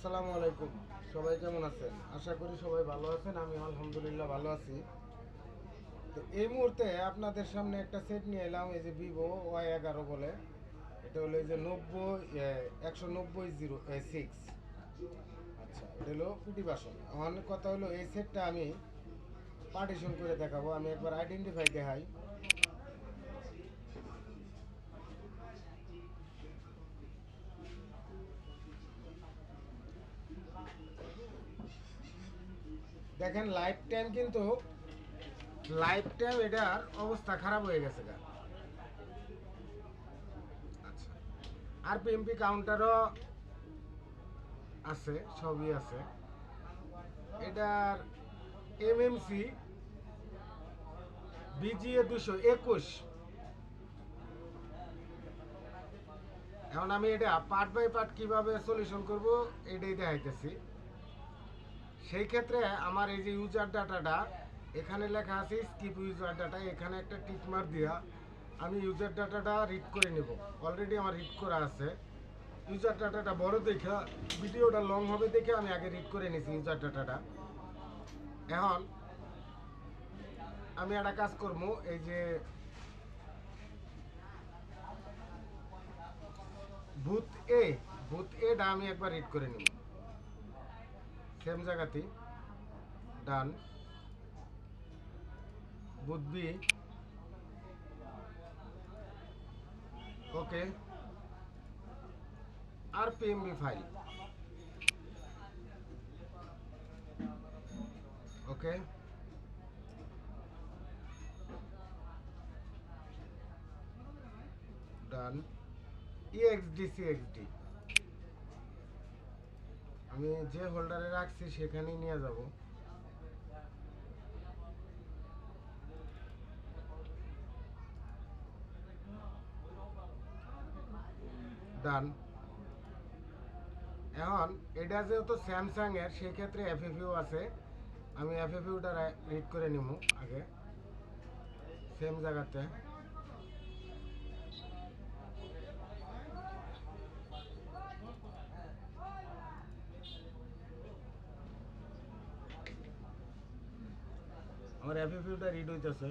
আসসালামু আলাইকুম। সবাই কেমন আছেন? আশা করি সবাই ভালো আছেন। আমি আলহামদুলিল্লাহ ভালো আছি। তো এই মুহূর্তে আপনাদের সামনে একটা সেট নিয়ে এলাম, এই যে ভিভো Y11 বলে। এটা হলো এই যে 190 আচ্ছা, এটা হলো পিটি বাসন। আমার কথা হলো এই সেটটা আমি পার্টিশন করে দেখাবো। আমি একবার আইডেন্টিফাই দেখাই। দেখেন লাইফ টাইম এটার অবস্থা খারাপ হয়ে গেছে গা। আচ্ছা, আর পিএমপি কাউন্টারও আছে, সবই আছে। এটার এমএমসি বিজিএ 221। এখন আমি এটা পার্ট বাই পার্ট কিভাবে সলিউশন করব এটাই দেখাইতেছি। সেই ক্ষেত্রে আমার এই যে ইউজার ডাটাটা এখানে লেখা আছে স্কিপ ইউজার ডাটা, এখানে একটা টিক মার দিয়া আমি ইউজার ডাটাটা রিড করে নেব। অলরেডি আমার রিড করা আছে। ইউজার ডাটাটা বড় দেখা ভিডিওটা লং হবে দেখে আমি আগে রিড করে নিয়েছি ইউজার ডাটাটা। এখন আমি একটা কাজ করবো, এই যে বুথ এ বুথ এটা আমি একবার রিড করে নেব। সেম জায়গাতেই ডান। বুথ বি ওকে। আর পিএমবি ফাইল ওকে। ডান। ইএক্সডি আমি যে হোল্ডারে রাখছি সেখানেই নিয়ে যাব। ডান। এখন এটা যেহেতু স্যামসাং এর সেক্ষেত্রে এফএফইউ আছে, আমি এফএফইউটা রিড করে নিব আগে সেম জায়গাতে। আমার এফএফইউটা রিড হইতেছে।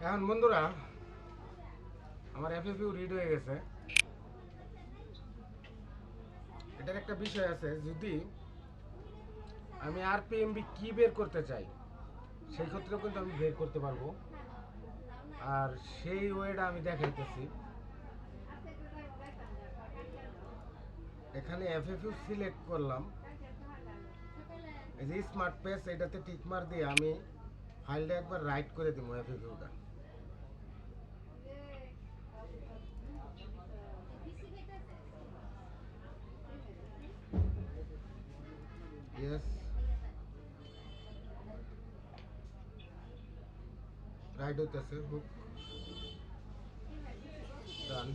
এখন বন্ধুরা আমার এফএফইউ রিড হয়ে গেছে। এটার একটা বিষয় আছে, যদি আমি আরপিএমবি কি বের করতে চাই সেই ক্ষেত্রেও কিন্তু আমি বের করতে পারবো। আর সেই ওয়েটা আমি দেখাইতেছি। এখানে এফএফইউ সিলেক্ট করলাম, এই যে স্মার্ট পেজ এটাতে টিকমার দিয়ে আমি ফাইলটা একবার রাইট করে দিব এফএফইউটা। ইয়েস, রাইট হইতেছে। হুক ডান।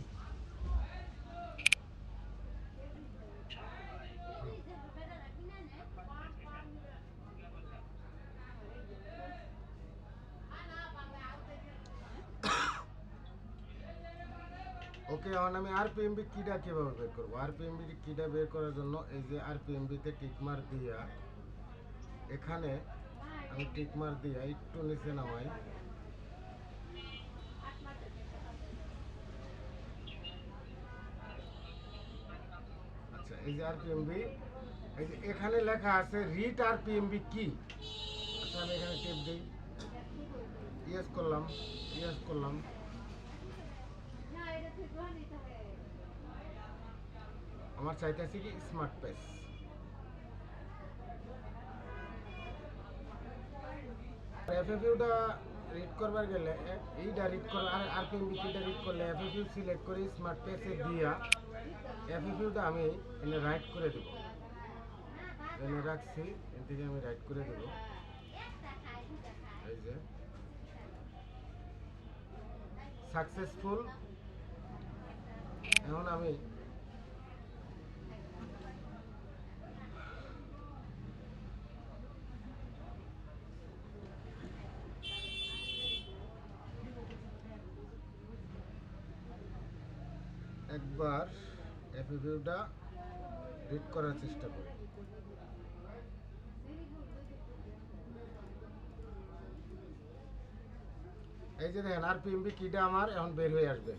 ওকে, এখন আমি আরপিএমবি কিটা কিভাবে বের করবো? আরপিএমবি কিটা বের করার জন্য এই যে আরপিএমবিতে টিকমার দিয়া এখানে আমি টিকমার দিয়া একটু নিচে নামাই। আচ্ছা, এই যে আরপিএমবি, এই যে এখানে লেখা আছে রিড আরপিএমবি কি। আচ্ছা, আমি এখানে টিপ দিই। ইয়েস করলাম, ইয়েস করলাম। আমার চাইতেছি কি স্মার্ট পেজ। এফএফইউটা রিড করবার গেলে এইটা রিড কর আর আরপিএমবি কিটা রিড করলে এফএফইউ সিলেক্ট করে স্মার্ট পেজে দিয়া এফএফইউটা আমি এনে রাইট করে দেব। এনে রাখছি, এর থেকে আমি রাইট করে দেব। এই যে সাকসেসফুল। এখন আমি একবার এফএফইউটা রিড করার চেষ্টা করি। এই যে দেখেন আরপিএমবি কিটা আমার এখন বের হয়ে আসবে।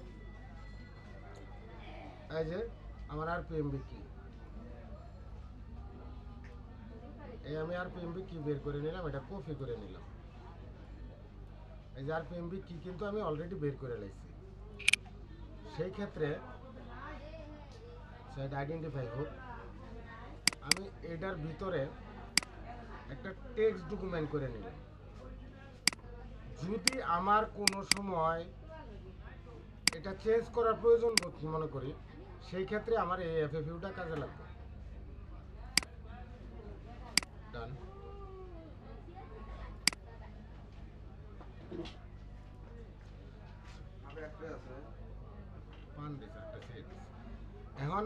এই যে আমার আরপিএমবি কি, এই আমি আরপিএমবি কি বের করে নিলাম, এটা কপি করে নিলাম। এই যে আরপিএমবি কি কিন্তু আমি অলরেডি বের করে লাইছি। সেই ক্ষেত্রে সাইট আইডেন্টিফাই হোক, আমি এটার ভিতরে একটা টেক্সট ডকুমেন্ট করে নিলাম। যদি আমার কোনো সময় এটা চেঞ্জ করার প্রয়োজন মনে করি, সেই ক্ষেত্রে আমার এই এফএফইউটা কাজে লাগবে। ডান। এখন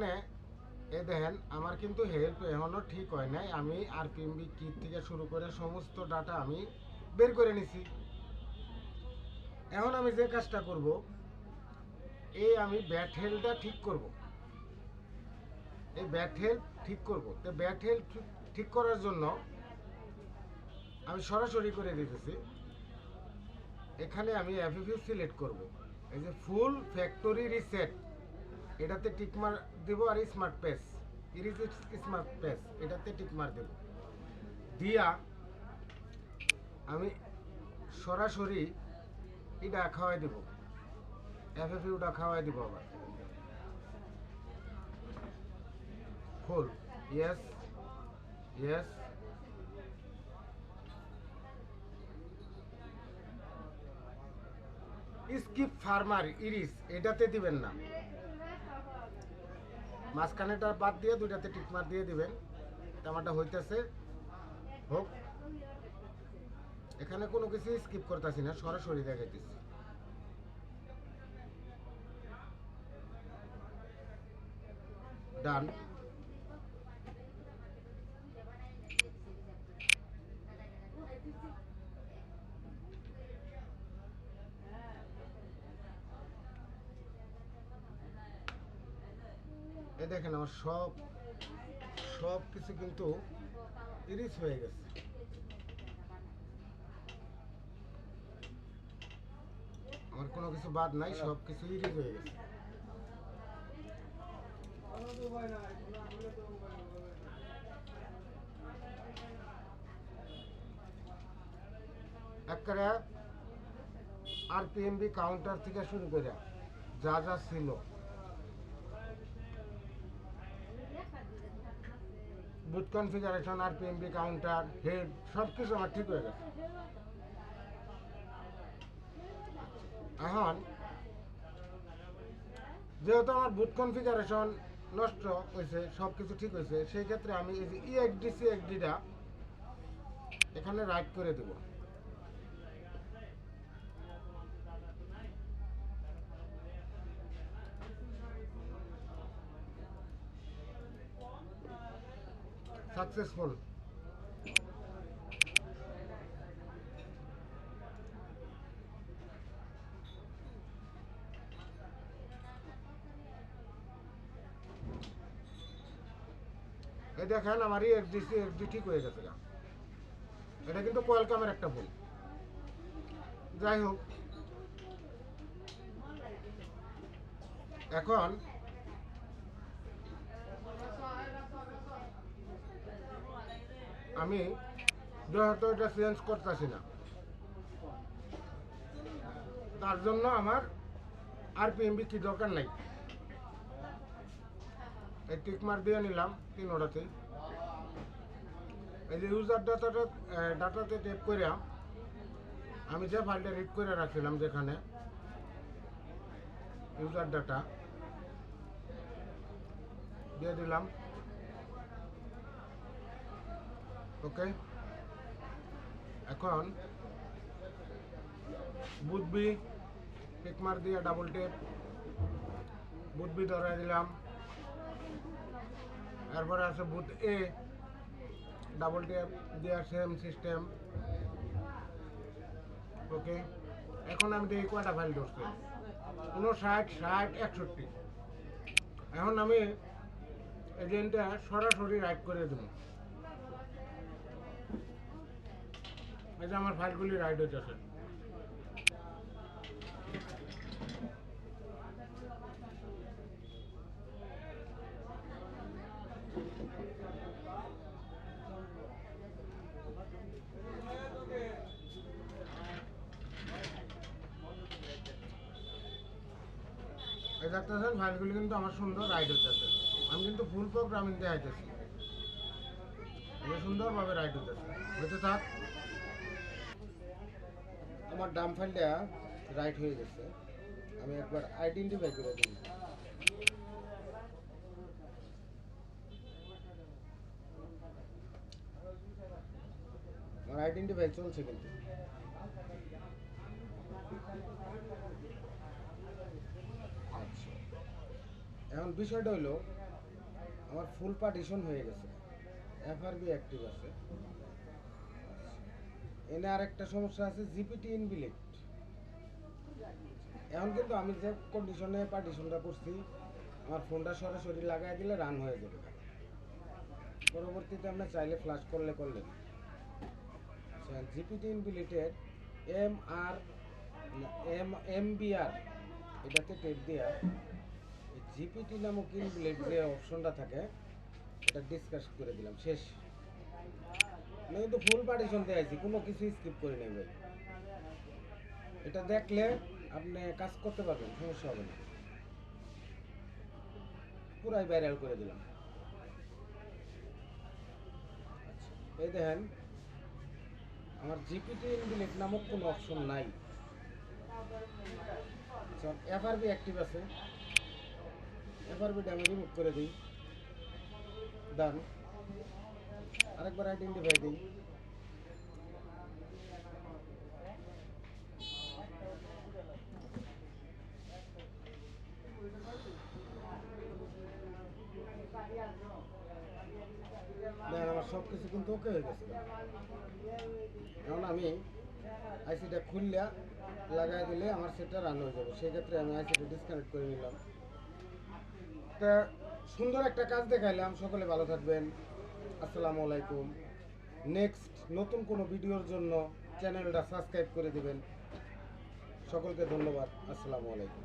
এ দেখেন আমার কিন্তু হেল্প এখনো ঠিক হয় নাই। আমি আরপিএমবি কি থেকে শুরু করে সমস্ত ডাটা আমি বের করে নিছি। এখন আমি যে কাজটা করব, এই আমি ব্যাট হেলটা ঠিক করব। এই ব্যাট হেল্প ঠিক করব। তো ব্যাট হেল্প ঠিক করার জন্য আমি সরাসরি করে দিতেছি। এখানে আমি এফএফইউ সিলেক্ট করব। এই যে ফুল ফ্যাক্টরি রিসেট, এটাতে টিকমার দেব। আর smart page, erase smart page, এটাতে টিকমার দেব। দিয়া আমি সরাসরি এটা খাওয়াই দেব, এফএফইউটা খাওয়াই দিব। আবার full yes yes. Skip firmware erase এটাতে দিবেন না, মাঝখানেটা বাদ দিয়ে দুইটাতে টিকমার দিয়ে দিবেন। আমারটা হইতেছে হোক, এখানে কোনো কিছু স্কিপ করতেছি না, সরাসরি দেখাইতেছি। ডান। এই দেখেন আমার সব সব কিছু কিন্তু ইরিস হয়ে গেছে। আমার কোনো কিছু বাদ নাই, সব কিছু ইরিস হয়ে গেছে। একবারে আরপিএমবি কাউন্টার থেকে শুরু করে যা যা ছিল, বুথ কনফিগারেশন, আরপিএমবি কাউন্টার, হেড, সব কিছু আমার ঠিক হয়ে গেছে। এখন যেহেতু আমার বুথ কনফিগারেশন নষ্ট হয়েছে, সব কিছু ঠিক হয়েছে, সেই ক্ষেত্রে আমি এই যে ইএক্সডিসি এক্সডিটা এখানে রাইট করে দেব। সাকসেসফুল। এই দেখেন আমার ইএক্সডিসি এক্সডি ঠিক হয়ে গেছে। এটা কিন্তু কোয়েলকামের একটা ভুল। যাই হোক, এখন আমি যেহেতু এটা চেঞ্জ করতেছি না, তার জন্য আমার আরপিএমবি কি দরকার নাই। এই টিকমার দিয়ে নিলাম তিনোটাতেই। এই যে ইউজার ডাটাতে টেপ করে আমি যে ফাইলটা রিড করে রাখছিলাম, যেখানে ইউজার ডাটা দিয়ে দিলাম। ওকে, এখন বুথবি টিকমার দিয়ে ডাবল টেপ, বুথবি ধরাই দিলাম। এরপরে আছে বুথ এ, ডাবল টেপ দিয়ে সেম সিস্টেম। ওকে, এখন আমি দেখি কয়টা ফাইল ধরছে, 59, 60, 61। এখন আমি এজেন্টটা সরাসরি রাইট করে দেবো। এই যে আমার ফাইলগুলি রাইট হইতেছে। এই দেখতেছেন ফাইলগুলি কিন্তু আমার সুন্দর রাইট হইতেছে। আমি কিন্তু ফুল প্রোগ্রামিং দিয়ে আইতেছি, সুন্দরভাবে রাইট হইতেছে। হইতে থাক। আমার ডাম ফাইলটা রাইট হয়ে গেছে। আমি একবার আইডেন্টিফাই করে দিই। আমার আইডেন্টিফাই চলছে কিন্তু। আচ্ছা, এখন বিষয়টা হলো আমার ফুল পার্টিশন হয়ে গেছে, এফআরবি অ্যাক্টিভ আছে। এনে আরেকটা সমস্যা আছে, জিপিটি ইনবিল্ট। এখন কিন্তু আমি যে কন্ডিশনে পার্টিশনটা করছি, আমার ফোনটা সরাসরি লাগাই দিলে রান হয়ে যাবে। পরবর্তীতে আমরা চাইলে ফ্লাশ করলেন। জিপিটি ইনবিল্টের এমবিআর এটাতে টেপ দেওয়া জিপিটি নামক ইনবিল্ট যে অপশনটা থাকে এটা ডিসকাস করে দিলাম, শেষ। আমি কিন্তু ফুল পার্টিশন দিয়ে আছি, কোনো কিছু স্কিপ করে নেই ভাই। এটা দেখলে আপনি কাজ করতে পারবেন, সমস্যা হবে না। পুরাই ভাইরাল করে দিলাম। আচ্ছা, এই দেখেন আমার জিপিটি ইনবিল্ট নামক কোনো অপশন নাই। আচ্ছা, এফআরবি অ্যাক্টিভ আছে, এফআরবিটা আমি রিমুভ করে দিই। ডান। আরেকবার আইডেন্টিফাই দিই। দেখেন আমার সব কিছু কিন্তু ওকে হয়ে গেছে। এখন আমি আইসিটা খুললে লাগাই দিলে আমার সেটটা রান হয়ে যাবে। সেক্ষেত্রে আমি আইসিটা ডিসকানেক্ট করে নিলাম। তা সুন্দর একটা কাজ দেখাইলাম। সকলে ভালো থাকবেন। আসসালামু আলাইকুম। নেক্সট নতুন কোনো ভিডিওর জন্য চ্যানেলটা সাবস্ক্রাইব করে দিবেন। সকলকে ধন্যবাদ। আসসালামু আলাইকুম।